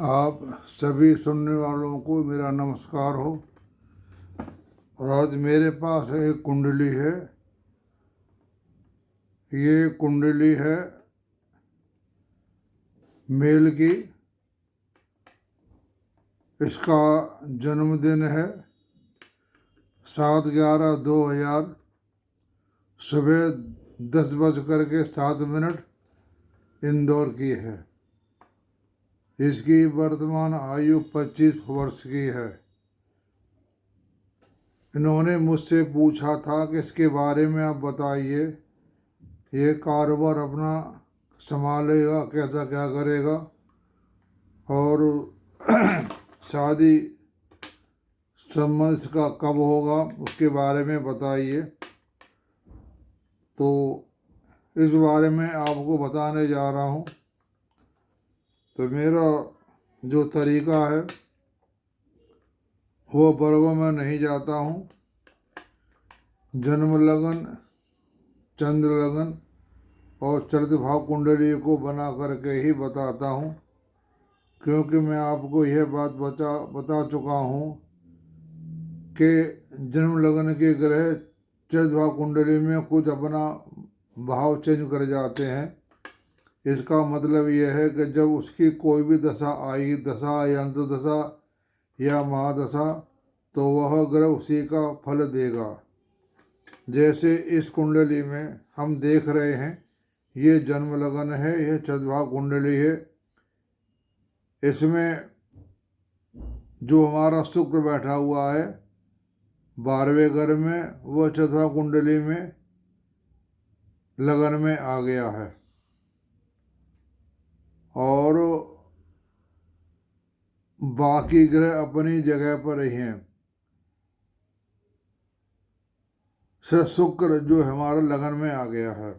आप सभी सुनने वालों को मेरा नमस्कार हो। आज मेरे पास एक कुंडली है। ये कुंडली है मेल की। इसका जन्मदिन है 7/11/2000 सुबह 10:07 इंदौर की है। इसकी वर्तमान आयु 25 वर्ष की है। इन्होंने मुझसे पूछा था कि इसके बारे में आप बताइए, ये कारोबार अपना संभालेगा, कैसा क्या करेगा, और शादी संबंध इसका कब होगा उसके बारे में बताइए। तो इस बारे में आपको बताने जा रहा हूँ। तो मेरा जो तरीका है वो वर्गों में नहीं जाता हूँ। जन्म लगन, चंद्र लगन और चरित्र भाव कुंडली को बना करके ही बताता हूँ, क्योंकि मैं आपको यह बात बता चुका हूँ कि जन्म लगन के ग्रह चरित्र भाव कुंडली में कुछ अपना भाव चेंज कर जाते हैं। इसका मतलब यह है कि जब उसकी कोई भी दशा आएगी, दशा या अंतदशा या महादशा, तो वह ग्रह उसी का फल देगा। जैसे इस कुंडली में हम देख रहे हैं, ये जन्म लगन है, यह चरित्र भाव कुंडली है। इसमें जो हमारा शुक्र बैठा हुआ है 12वें घर में, वह चरित्र भाव कुंडली में लगन में आ गया है। और बाकी ग्रह अपनी जगह पर ही हैं। सिर्फ शुक्र जो हमारा लगन में आ गया है।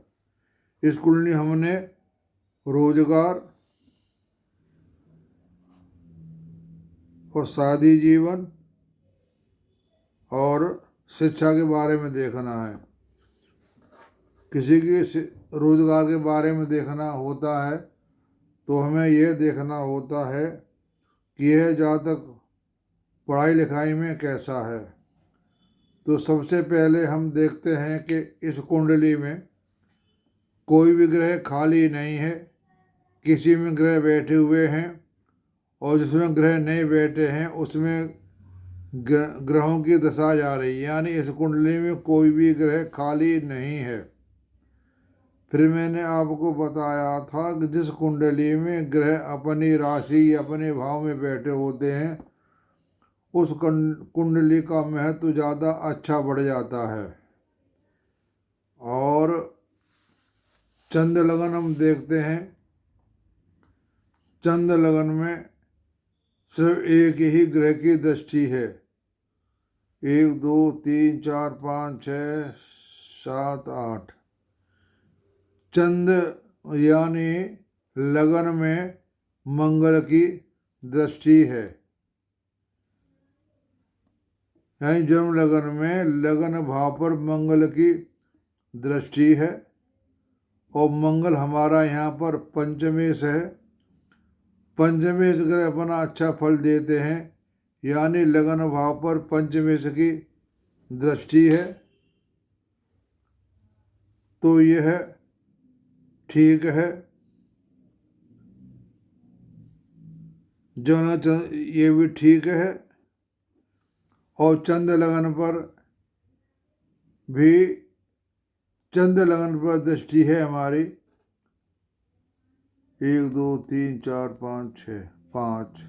इस कुंडली हमने रोजगार और शादी जीवन और शिक्षा के बारे में देखना है। किसी की रोजगार के बारे में देखना होता है तो हमें यह देखना होता है कि यह जातक पढ़ाई लिखाई में कैसा है। तो सबसे पहले हम देखते हैं कि इस कुंडली में कोई भी ग्रह खाली नहीं है। किसी में ग्रह बैठे हुए हैं और जिसमें ग्रह नहीं बैठे हैं उसमें ग्रहों की दशा जा रही है, यानी इस कुंडली में कोई भी ग्रह खाली नहीं है। फिर मैंने आपको बताया था कि जिस कुंडली में ग्रह अपनी राशि या अपने भाव में बैठे होते हैं उस कुंडली का महत्व ज़्यादा अच्छा बढ़ जाता है। और चंद्र लगन हम देखते हैं। चंद्र लगन में सिर्फ एक ही ग्रह की दृष्टि है। 1 2 3 4 5 6 7 8 चंद्र यानी लगन में मंगल की दृष्टि है। यानी जन्म लगन में लगन भाव पर मंगल की दृष्टि है। और मंगल हमारा यहाँ पर पंचमेश है। पंचमेश ग्रह अपना अच्छा फल देते हैं, यानी लगन भाव पर पंचमेश की दृष्टि है। तो यह ठीक है। जो ये भी ठीक है। और चंद्र लगन पर भी, चंद्र लगन पर दृष्टि है हमारी 1 2 3 4 5 6 5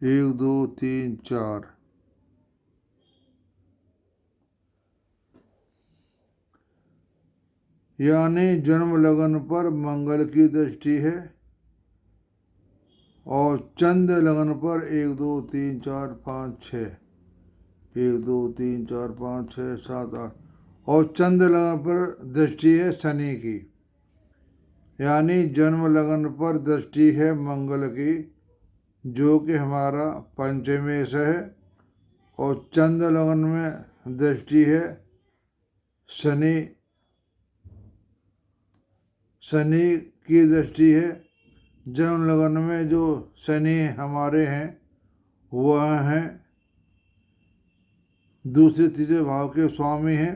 1 2 3 4 यानी जन्म लगन पर मंगल की दृष्टि है। और चंद्र लगन पर 1 2 3 4 5 6 1 2 3 4 5 6 7 8 और चंद्र लगन पर दृष्टि है शनि की। यानी जन्म लगन पर दृष्टि है मंगल की, जो कि हमारा पंचमेश है। और चंद्र लगन में दृष्टि है शनि की दृष्टि है जन्म लगन में जो शनि हमारे हैं वह हैं दूसरे तीसरे भाव के स्वामी हैं,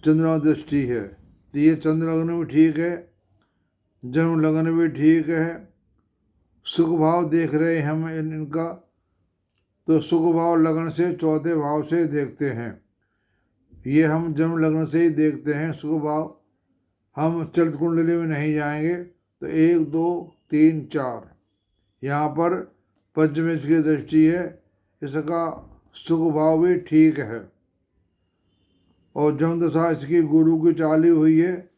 चंद्रमा दृष्टि है। तो ये चंद्र लगन भी ठीक है, जन्म लगन भी ठीक है। सुख भाव देख रहे हैं हम इनका, तो सुख भाव लगन से चौथे भाव से देखते हैं। ये हम जन्म लगन से ही देखते हैं सुख भाव, हम चरित कुंडली में नहीं जाएंगे। तो 1 2 3 4 यहाँ पर पंचमेश की दृष्टि है, इसका सुख भाव भी ठीक है। और जन्म दशा इसकी गुरु की चाली हुई है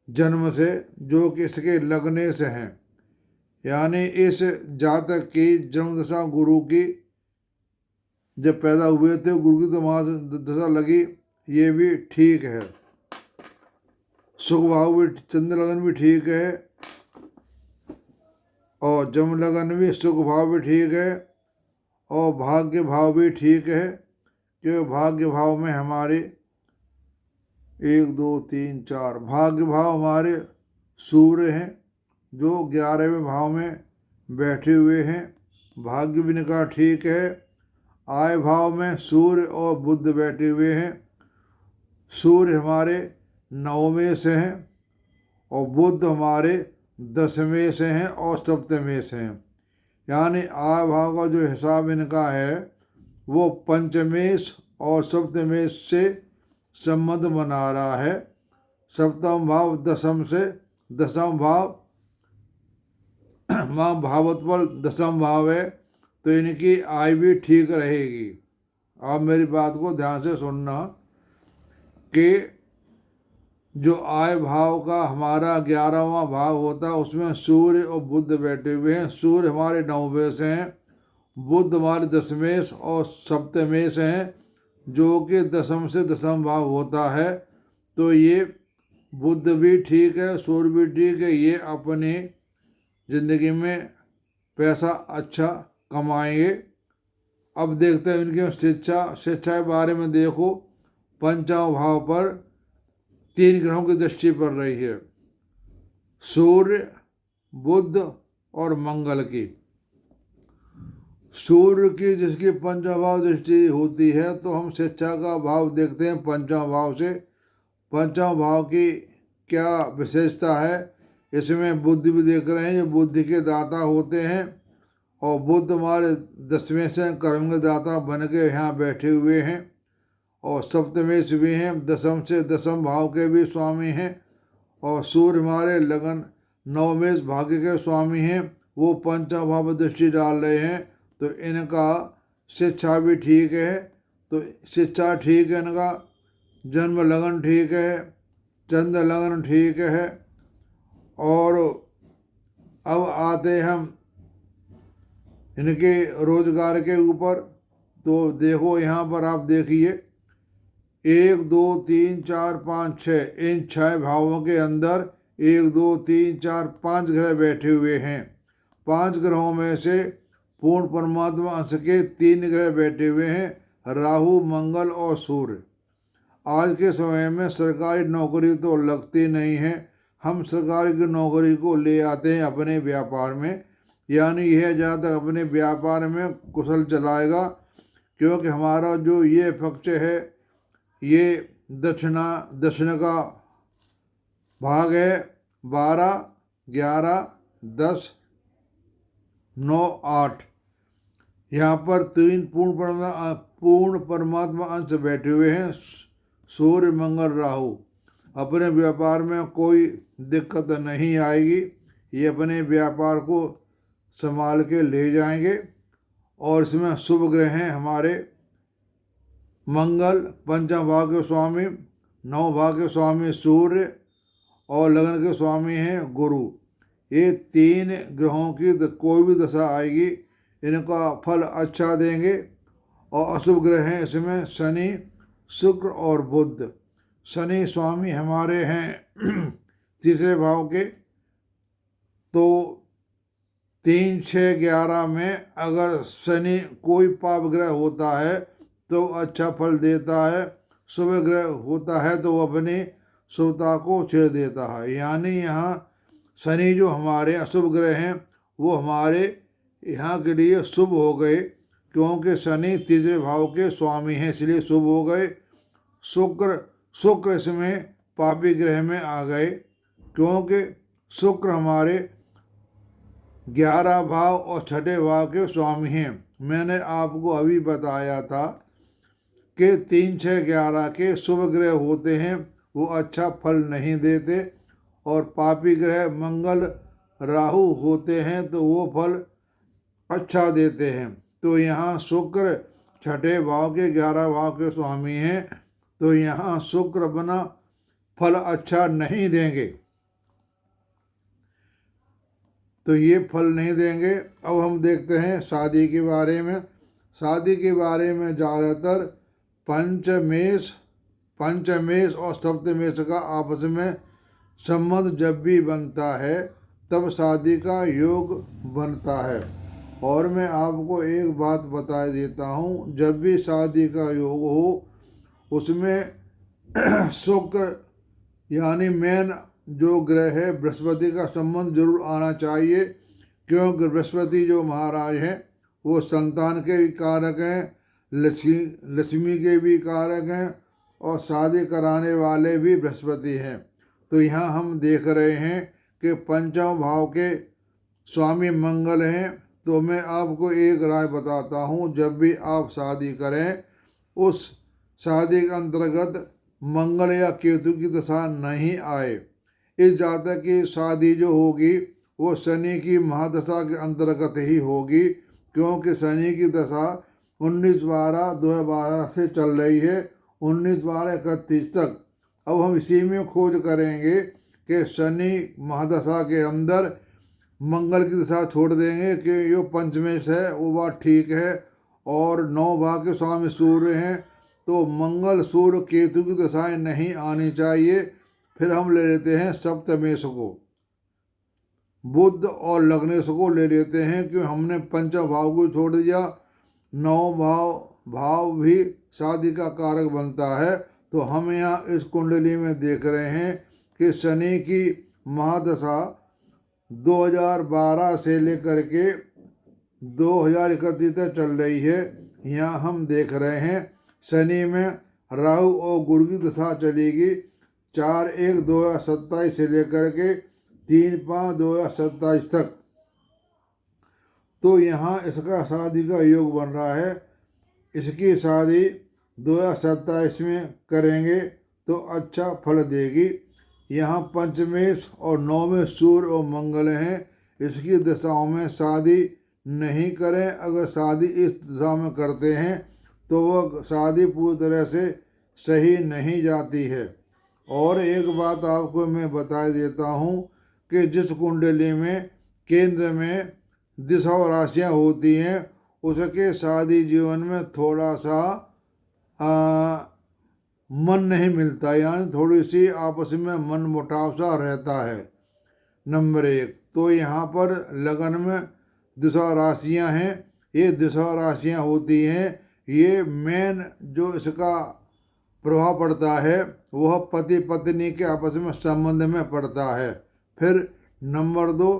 जन्म से, जो कि इसके लगने से हैं, यानी इस जातक की जन्म दशा गुरु की जब पैदा हुए थे गुरु की तो महादशा लगी, ये भी ठीक है। सुख भाव भी चंद्र लगन भी ठीक है और जम लगन भी सुख भाव भी ठीक है और भाग्य भाव भी ठीक है, क्योंकि भाग्य भाव में हमारे 1 2 3 4 भाग्य भाव हमारे सूर्य हैं जो 11वें भाव में बैठे हुए हैं। भाग्य भी इनका ठीक है। आय भाव में सूर्य और बुध बैठे हुए हैं। सूर्य हमारे 9वें से हैं और बुध हमारे 10वें से हैं और सप्तमें से हैं। यानी आय भाव का जो हिसाब इनका है वो पंचमेश और सप्तमेश से संबंध बना रहा है। सप्तम भाव दशम से, दशम भाव माँ भावत्वल दशम भाव है, तो इनकी आय भी ठीक रहेगी। आप मेरी बात को ध्यान से सुनना कि जो आय भाव का हमारा 11वां भाव होता है उसमें सूर्य और बुध बैठे हुए हैं। सूर्य हमारे 9वें से हैं, बुध हमारे 10वें और सप्तमें से हैं, जो कि दशम से दशम भाव होता है। तो ये बुध भी ठीक है, सूर्य भी ठीक है, ये अपनी ज़िंदगी में पैसा अच्छा कमाएंगे। अब देखते हैं इनकी शिक्षा के बारे में। देखो पंचम भाव पर 3 ग्रहों की दृष्टि पड़ रही है, सूर्य, बुध और मंगल की। सूर्य की जिसकी पंचम भाव दृष्टि होती है तो हम शिक्षा का भाव देखते हैं पंचम भाव से। पंचम भाव की क्या विशेषता है, इसमें बुद्धि भी देख रहे हैं, जो बुद्धि के दाता होते हैं। और बुध हमारे 10वें से कर्म के दाता बन के यहाँ बैठे हुए हैं और सप्तमेश भी हैं, दशम से दशम भाव के भी स्वामी हैं। और सूर्य हमारे लगन 9वें भाग्य के स्वामी हैं, वो पंचम भाव दृष्टि डाल रहे हैं। तो इनका शिक्षा भी ठीक है, तो शिक्षा ठीक है, इनका जन्म लगन ठीक है, चंद्र लगन ठीक है। और अब आते हम इनके रोजगार के ऊपर। तो देखो यहाँ पर आप देखिए 1 2 3 4 5 6 इन 6 भावों के अंदर 1 2 3 4 5 ग्रह बैठे हुए हैं। 5 ग्रहों में से पूर्ण परमात्मा अंश के 3 ग्रह बैठे हुए हैं, राहु, मंगल और सूर्य। आज के समय में सरकारी नौकरी तो लगती नहीं है, हम सरकारी की नौकरी को ले आते हैं अपने व्यापार में, यानी यह जहाँ तक अपने व्यापार में कुशल चलाएगा, क्योंकि हमारा जो ये पक्ष है ये दक्षिण का भाग है। 12 11 10 9 8 यहाँ पर 3 पूर्ण परमात्मा अंश बैठे हुए हैं, सूर्य, मंगल, राहु। अपने व्यापार में कोई दिक्कत नहीं आएगी, ये अपने व्यापार को संभाल के ले जाएंगे। और इसमें शुभ ग्रह हैं हमारे मंगल, पंचम भाव के स्वामी, 9 भाव के स्वामी सूर्य और लगन के स्वामी हैं गुरु। ये 3 ग्रहों की कोई भी दशा आएगी इनका फल अच्छा देंगे। और अशुभ ग्रह हैं इसमें शनि, शुक्र और बुध। शनि स्वामी हमारे हैं तीसरे भाव के, तो 3 6 11 में अगर शनि कोई पाप ग्रह होता है तो अच्छा फल देता है, शुभ ग्रह होता है तो वो अपनी शुभता को छेड़ देता है। यानी यहाँ शनि जो हमारे अशुभ ग्रह हैं वो हमारे यहाँ के लिए शुभ हो गए, क्योंकि शनि तीसरे भाव के स्वामी हैं, इसलिए शुभ हो गए। शुक्र इसमें पापी ग्रह में आ गए, क्योंकि शुक्र हमारे 11 भाव और छठे भाव के स्वामी हैं। मैंने आपको अभी बताया था कि 3, 6, 11 के शुभ ग्रह होते हैं वो अच्छा फल नहीं देते, और पापी ग्रह मंगल राहु होते हैं तो वो फल अच्छा देते हैं। तो यहाँ शुक्र छठे भाव के 11 भाव के स्वामी हैं, तो यहाँ शुक्र अपना फल अच्छा नहीं देंगे, तो ये फल नहीं देंगे। अब हम देखते हैं शादी के बारे में। शादी के बारे में ज़्यादातर पंचमेश और सप्तमेश का आपस में संबंध जब भी बनता है तब शादी का योग बनता है। और मैं आपको एक बात बता देता हूँ, जब भी शादी का योग हो उसमें शुक्र यानी मेन जो ग्रह है बृहस्पति का संबंध जरूर आना चाहिए, क्योंकि बृहस्पति जो महाराज हैं वो संतान के भी कारक हैं, लक्ष्मी के भी कारक हैं, और शादी कराने वाले भी बृहस्पति हैं। तो यहाँ हम देख रहे हैं कि पंचम भाव के स्वामी मंगल हैं। तो मैं आपको एक राय बताता हूँ, जब भी आप शादी करें उस शादी के अंतर्गत मंगल या केतु की दशा नहीं आए। इस जातक की शादी जो होगी वो शनि की महादशा के अंतर्गत ही होगी, क्योंकि शनि की दशा 19/12/2012 से चल रही है 19/12/31 तक। अब हम इसी में खोज करेंगे कि शनि महादशा के अंदर मंगल की दशा छोड़ देंगे कि जो पंचमेश है वो बात ठीक है, और 9 भाव के स्वामी सूर्य हैं, तो मंगल सूर्य केतु की दशाएं नहीं आनी चाहिए। फिर हम ले लेते हैं सप्तमेश को, बुध और लग्नेश को ले लेते हैं, क्योंकि हमने पंचम भाव को छोड़ दिया। 9 भाव भी शादी का कारक बनता है। तो हम यहाँ इस कुंडली में देख रहे हैं कि शनि की महादशा 2012 से लेकर के 2031 तक चल रही है। यहाँ हम देख रहे हैं शनि में राहु और गुरु की दशा चलेगी 4/1/2027 से लेकर के 3/5/2027 तक। तो यहाँ इसका शादी का योग बन रहा है। इसकी शादी 2027 में करेंगे तो अच्छा फल देगी। यहाँ पंचमेश और 9वें सूर्य और मंगल हैं, इसकी दशाओं में शादी नहीं करें। अगर शादी इस दशा में करते हैं तो वह शादी पूरी तरह से सही नहीं जाती है। और एक बात आपको मैं बता देता हूँ कि जिस कुंडली में केंद्र में दिशा और राशियाँ होती हैं उसके शादी जीवन में थोड़ा सा मन नहीं मिलता, यानी थोड़ी सी आपस में मन मुटाव सा रहता है। नंबर 1 तो यहाँ पर लगन में दिशा राशियाँ हैं, ये दिशा राशियाँ होती हैं, ये मेन जो इसका प्रभाव पड़ता है वह पति पत्नी के आपस में संबंध में पड़ता है। फिर नंबर 2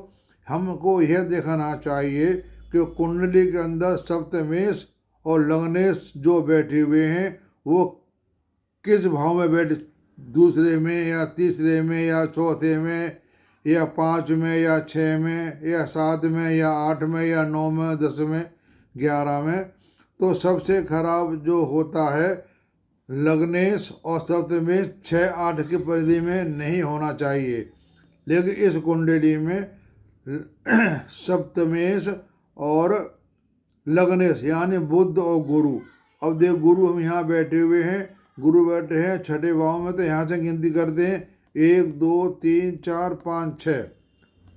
हमको यह देखना चाहिए कि कुंडली के अंदर सप्तमेश और लग्नेश जो बैठे हुए हैं वो किस भाव में बैठे, दूसरे में या तीसरे में या चौथे में या 5 में या 6 में या 7 में या 8 में या 9 में 10 में 11 में। तो सबसे खराब जो होता है लग्नेश और सप्तमेश 6-8 की परिधि में नहीं होना चाहिए। लेकिन इस कुंडली में सप्तमेश और लग्नेश यानी बुध और गुरु, अब देख गुरु हम यहाँ बैठे हुए हैं, गुरु बैठे हैं छठे भाव में, तो यहाँ से गिनती करते हैं 1 2 3 4 5 6।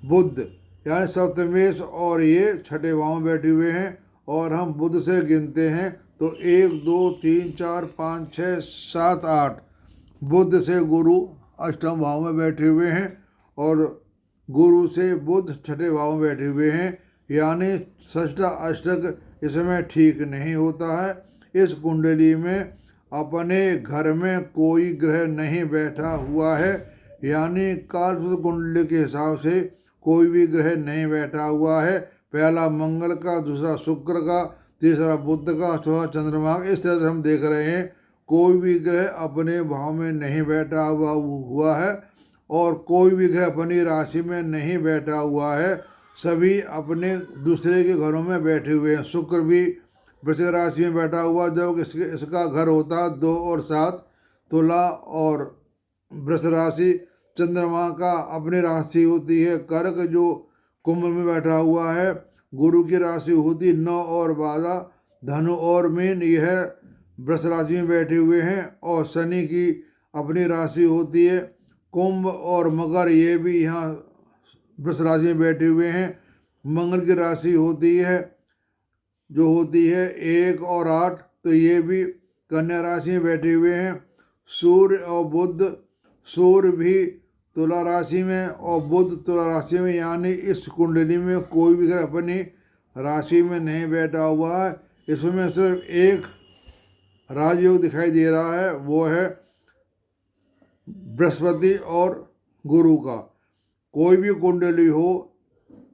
बुध यानी सप्तमेश और ये छठे भाव में बैठे हुए हैं, और हम बुध से गिनते हैं तो 1 2 3 4 5 6 7 8। बुध से गुरु अष्टम भाव में बैठे हुए हैं और गुरु से बुध छठे भाव में बैठे हुए हैं, यानी षष्ठ अष्टक इसमें ठीक नहीं होता है। इस कुंडली में अपने घर में कोई ग्रह नहीं बैठा हुआ है, यानी कालपुरुष कुंडली के हिसाब से कोई भी ग्रह नहीं बैठा हुआ है। पहला मंगल का, दूसरा शुक्र का, तीसरा बुध का, चौथा चंद्रमा का। इस तरह से हम देख रहे हैं कोई भी ग्रह अपने भाव में नहीं बैठा हुआ है और कोई भी ग्रह अपनी राशि में नहीं बैठा हुआ है। सभी अपने दूसरे के घरों में बैठे हुए हैं। शुक्र भी वृश्चिक राशि में बैठा हुआ, जब इसका घर होता 2 और 7 तुला और वृष राशि। चंद्रमा का अपनी राशि होती है कर्क, जो कुंभ में बैठा हुआ है। गुरु की राशि होती 9 और 12 धनु और मीन, यह वृष राशि में बैठे हुए हैं। और शनि की अपनी राशि होती है कुंभ और मकर, ये भी यहाँ वृष राशि में बैठे हुए हैं। मंगल की राशि होती है जो होती है 1 और 8, तो ये भी कन्या राशि में बैठे हुए हैं। सूर्य और बुध, सूर्य भी तुला राशि में और बुध तुला राशि में, यानी इस कुंडली में कोई भी ग्रह अपनी राशि में नहीं बैठा हुआ है। इसमें सिर्फ एक राजयोग दिखाई दे रहा है, वो है बृहस्पति और गुरु का। कोई भी कुंडली हो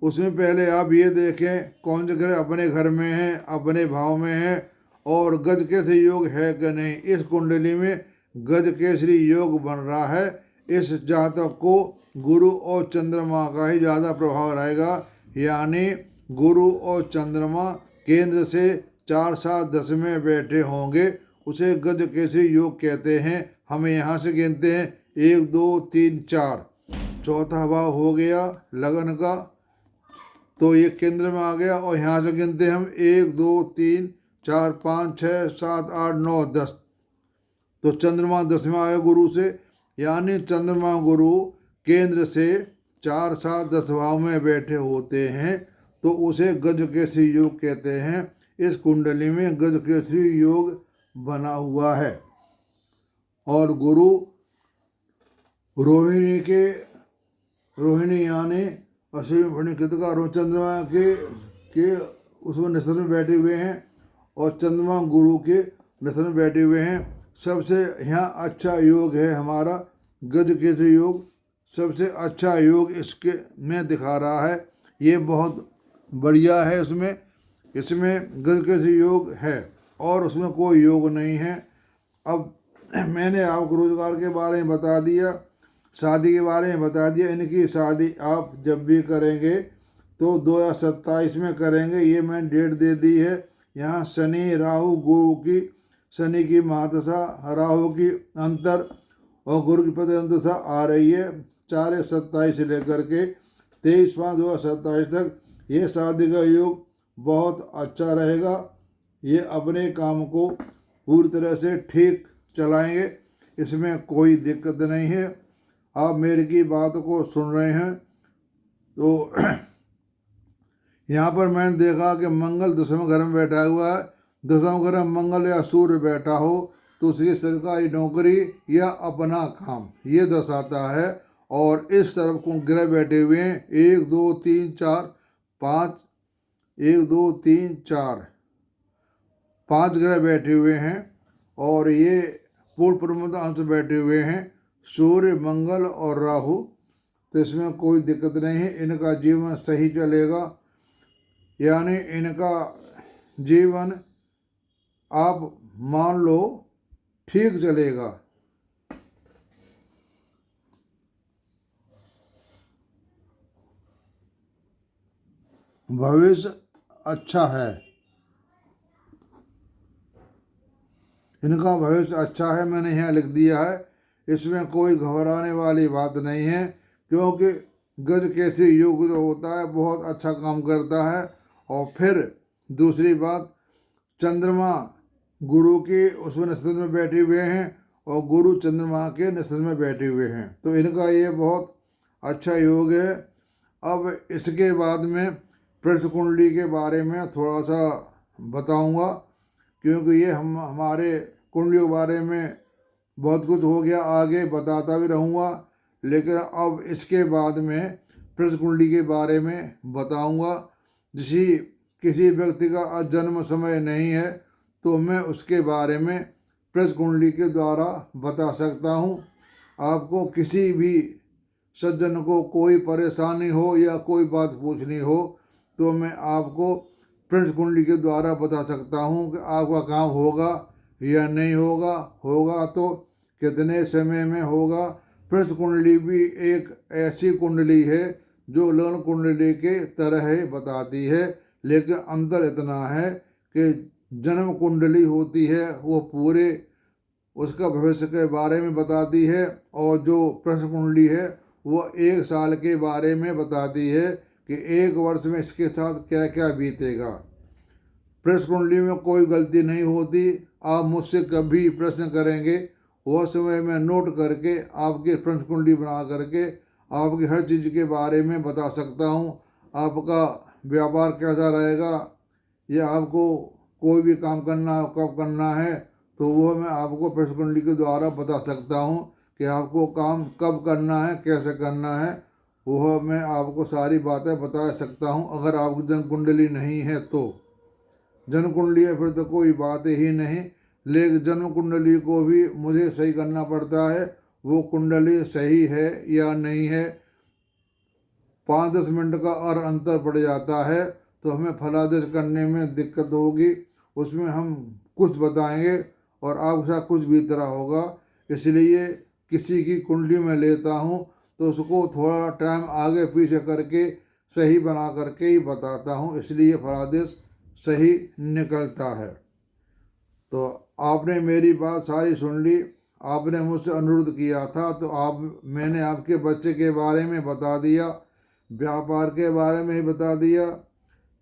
उसमें पहले आप ये देखें कौन से ग्रह अपने घर में हैं, अपने भाव में हैं और गज केसरी योग है कि नहीं। इस कुंडली में गज केसरी योग बन रहा है। इस जातक को गुरु और चंद्रमा का ही ज़्यादा प्रभाव रहेगा, यानी गुरु और चंद्रमा केंद्र से 4, 7, 10 में बैठे होंगे, उसे गज केसरी योग कहते हैं। हमें यहाँ से गिनते हैं 1, 2, 3, 4, चौथा भाव हो गया लगन का, तो ये केंद्र में आ गया। और यहाँ से गिनते हैं हम 1, 2, 3, 4, 5, 6, 7, 8, 9, 10, तो चंद्रमा 10 में आया गुरु से, यानी चंद्रमा गुरु केंद्र से 4, 7, 10 भाव में बैठे होते हैं, तो उसे गज केसरी योग कहते हैं। इस कुंडली में गज केसरी योग बना हुआ है। और गुरु रोहिणी यानी अश्विनी भरणी कृतिका चंद्रमा के उसमें नक्षत्र में बैठे हुए हैं और चंद्रमा गुरु के नक्षत्र में बैठे हुए हैं। सबसे यहाँ अच्छा योग है हमारा गज केसरी योग, सबसे अच्छा योग इसके में दिखा रहा है। ये बहुत बढ़िया है। इसमें गज केसरी योग है और उसमें कोई योग नहीं है। अब मैंने आपको रोजगार के बारे में बता दिया, शादी के बारे में बता दिया। इनकी शादी आप जब भी करेंगे तो 2027 में करेंगे, ये मैंने डेट दे दी है। यहाँ शनि राहु गुरु की, शनि की महादशा, राहु की अंतर और गुरु की प्रतिअंतरदशा आ रही है 4/27 से लेकर के 23/5/2027 तक। ये शादी का योग बहुत अच्छा रहेगा। ये अपने काम को पूरी तरह से ठीक चलाएंगे, इसमें कोई दिक्कत नहीं है। आप मेरी की बात को सुन रहे हैं तो यहाँ पर मैंने देखा कि मंगल 10वें घर में बैठा हुआ है। 10वां घर में मंगल या सूर्य बैठा हो तो उसकी सरकारी नौकरी या अपना काम ये दर्शाता है। और इस तरफ को ग्रह बैठे हुए हैं 1, 2, 3, 4, 5, 1, 2, 3, 4, 5 ग्रह बैठे हुए हैं और ये पूर्ण प्रमुख अंश बैठे हुए हैं सूर्य, मंगल और राहु। तो इसमें कोई दिक्कत नहीं है, इनका जीवन सही चलेगा, यानी इनका जीवन आप मान लो ठीक चलेगा। भविष्य अच्छा है, इनका भविष्य अच्छा है, मैंने यहाँ लिख दिया है। इसमें कोई घबराने वाली बात नहीं है, क्योंकि गज केसरी योग जो होता है बहुत अच्छा काम करता है। और फिर दूसरी बात, चंद्रमा गुरु के उसमें नक्षत्र में बैठे हुए हैं और गुरु चंद्रमा के नक्षत्र में बैठे हुए हैं, तो इनका ये बहुत अच्छा योग है। अब इसके बाद में पृष्ठ कुंडली के बारे में थोड़ा सा बताऊंगा, क्योंकि ये हमारे कुंडलियों के बारे में बहुत कुछ हो गया, आगे बताता भी रहूँगा, लेकिन अब इसके बाद में पृष्ठ कुंडली के बारे में बताऊंगा। किसी व्यक्ति का जन्म समय नहीं है तो मैं उसके बारे में पृष्ठ कुंडली के द्वारा बता सकता हूँ। आपको किसी भी सज्जन को कोई परेशानी हो या कोई बात पूछनी हो तो मैं आपको प्रेस कुंडली के द्वारा बता सकता हूँ कि आपका काम होगा या नहीं होगा, होगा तो कितने समय में होगा। प्रेस कुंडली भी एक ऐसी कुंडली है जो लग्न कुंडली के तरह ही बताती है, लेकिन अंतर इतना है कि जन्म कुंडली होती है वो पूरे उसका भविष्य के बारे में बताती है, और जो प्रश्न कुंडली है वो 1 साल के बारे में बताती है कि 1 वर्ष में इसके साथ क्या क्या बीतेगा। प्रश्न कुंडली में कोई गलती नहीं होती। आप मुझसे कभी प्रश्न करेंगे वह समय मैं नोट करके आपकी प्रश्न कुंडली बना करके आपकी हर चीज़ के बारे में बता सकता हूँ। आपका व्यापार कैसा रहेगा या आपको कोई भी काम करना कब करना है तो वो मैं आपको प्रश्न कुंडली के द्वारा बता सकता हूँ कि आपको काम कब करना है, कैसे करना है, वह मैं आपको सारी बातें बता सकता हूँ। अगर आपकी जन्म कुंडली नहीं है तो जन्म कुंडली है फिर तो कोई बात ही नहीं, लेकिन जन्म कुंडली को भी मुझे सही करना पड़ता है। वो कुंडली सही है या नहीं है, 5-10 मिनट का और अंतर पड़ जाता है तो हमें फलादेश करने में दिक्कत होगी। उसमें हम कुछ बताएंगे और आपके साथ कुछ भी तरह होगा। इसलिए किसी की कुंडली में लेता हूँ तो उसको थोड़ा टाइम आगे पीछे करके सही बना करके ही बताता हूँ, इसलिए फलादेश सही निकलता है। तो आपने मेरी बात सारी सुन ली। आपने मुझसे अनुरोध किया था तो मैंने आपके बच्चे के बारे में बता दिया, व्यापार के बारे में ही बता दिया,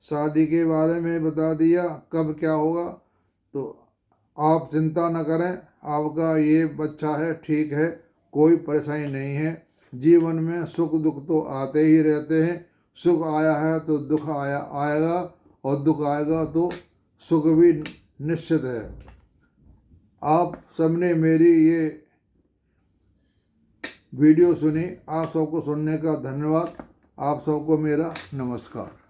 शादी के बारे में बता दिया, कब क्या होगा। तो आप चिंता न करें, आपका ये बच्चा है ठीक है, कोई परेशानी नहीं है। जीवन में सुख दुख तो आते ही रहते हैं, सुख आया है तो दुख आएगा और दुख आएगा तो सुख भी निश्चित है। आप सबने मेरी ये वीडियो सुनी, आप सबको सुनने का धन्यवाद। आप सबको मेरा नमस्कार।